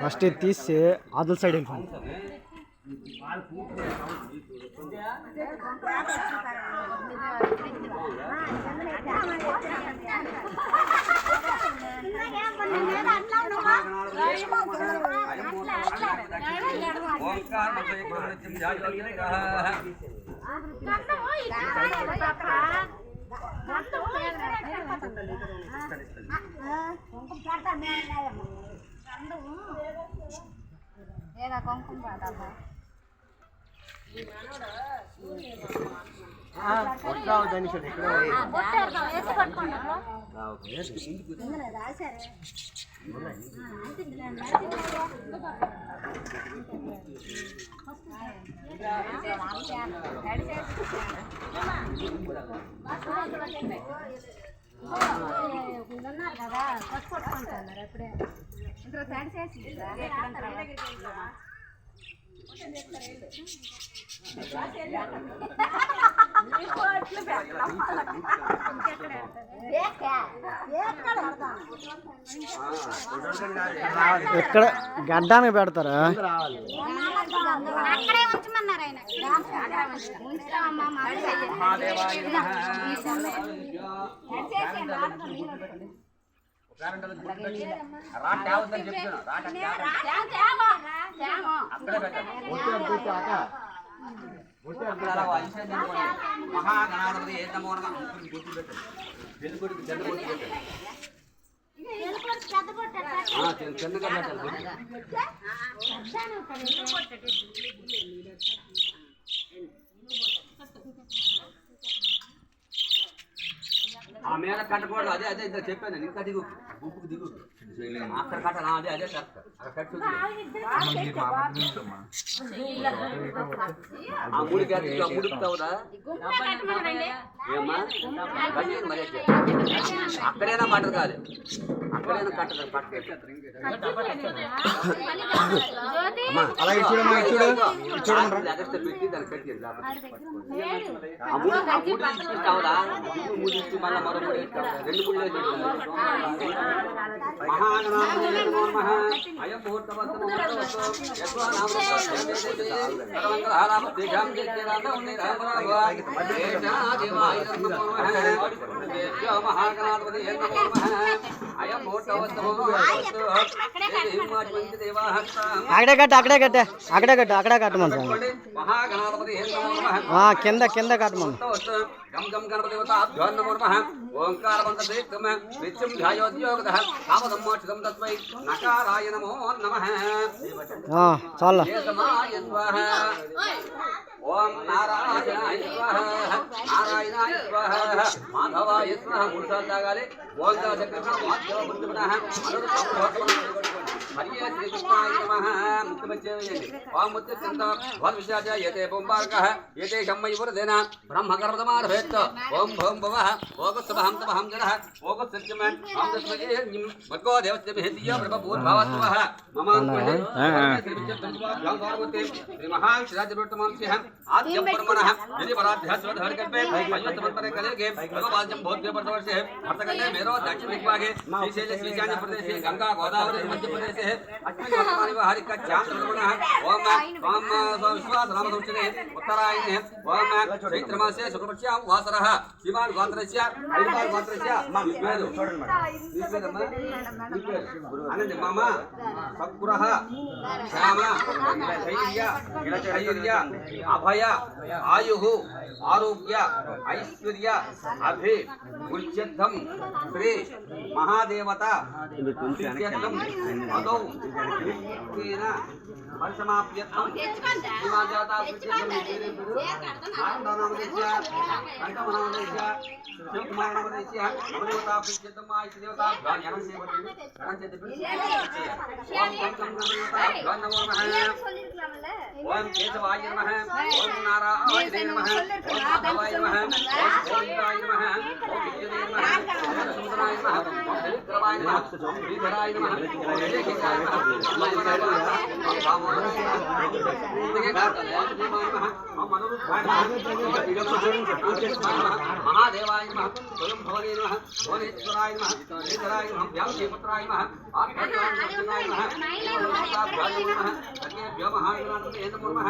First తీసి Adula side వెళ్ళిపోయింది. ఉన్నారు కదా పట్టుకుంటున్నారు ఎప్పుడే ఇంట్లో సైడ్ చేసి ఎక్కడ గడ్డానికి పెడతారా? అక్కడే ఉంచమన్నారు ఆయన. మహాగణాధిపతి ఏ నమో నమః ఆ మీద కట్టకూడదు. అదే అదే ఇంత చెప్పాను. ఇంకా దిగు గుంపుకు దిగు అక్కడ కట్టాలి. అదే అదే అక్కడ కట్టు ఆ ముడికి ముడుపుతావురా ఏమ్మా మరి అక్కడైనా మాట కాదు. అక్కడైనా కట్టదు పెట్టి దాన్ని కట్టి ఇస్తావురా. మూడు ఇచ్చి మళ్ళీ మరో మూడు ఇస్తావు. రెండు మూడు అక్కడే కట్ట అక్కడే కట్ట అక్కడే కట్ట అక్కడే కట్టమను. కింద కింద కట్టమను. గం గం గణపతివతాభ్యో నమో నమః ఓంకారవంతదేక్తమ నిత్యం ధ్యాయోద్యోగదః కామదమ్మోక్షదం తస్మై నకారాయ నమో నమః. చాలా ఓం నారాయణాయ స్వాహ నారాయణాయ స్వాహ మాధవాయ స్వాహ. మూడు సార్లు తాగాలి. ఓంకార చక్రం వాద్యవ ముందుమనః హరియే శ్రీకృష్ణాయ నమః. ముఖ్యమంత్రి ఓం ముత్యంత వద్విశాచ ఏతే పుంబార్కః ఏతే షమ్మయువరదేన బ్రహ్మగర్భమారభేత్. ఓం భోం భవః ఓగస్సుభహం తమహం జనః ఓగస్సత్యమన్ ఓం తస్మయే భగవో దేవస్యమేతియో బ్రహ్మభూర్భవత్వః మమాన్వహే శ్రీ మహాక్షరాజ్యవృత్తమాంస్యః ఆద్యం పరమనః యది పరాధ్యాస్వధర్కల్పే అయ్యత్తమంతరే కలేగే భగవాజ్యం భోగ్య ప్రవర్షే అర్థకండే మేరో దక్షిణ దిగ్భాగే శ్రీశైల శ్రీశాన్య ప్రదేశే గంగా గోదావరి మధ్యప్రదేశే అశ్విని వసమాని హరిక చాంద్రమణః. ఓం ఓం విశ్వాస నామదౌచనే ఉత్తరాయణే ఓం చైత్రమాసే శుక్లపక్షాం వాసరః శ్రీమాన్ గోత్రస్య హరిమాన్ గోత్రస్య పేరు అనండి మామ సద్గురః శ్యామ ధైర్య అభయ ఆయు ఆరోగ్య ఐశ్వర్య అభి ఉచ్యర్థం శ్రీ మహాదేవత ఉచ్యర్థం పదౌ నిత్యేన పరిసమాప్యర్థం శ్రీమాదేవత ఓం కేశవాయ నమః ఓం నారాయణాయ నమః ఓం మాధవాయ నమః ఓం గోవిందాయ నమః ఓం విద్యుదే నమః ఓం సుందరాయ నమః ఓం శ్రీధరాయ నమః శ్రీధరాయ నమః శ్రీధరాయ నమః మహాదేవాయ నమః స్వయం భవనే నమః భువనేశ్వరాయ నమః శ్రీధరాయ నమః వ్యామశేపుత్రాయ నమః ఆత్మజ్ఞానాయ నమః నమః అగ్నేభ్యో మహాగణాధిపతయే నమో నమః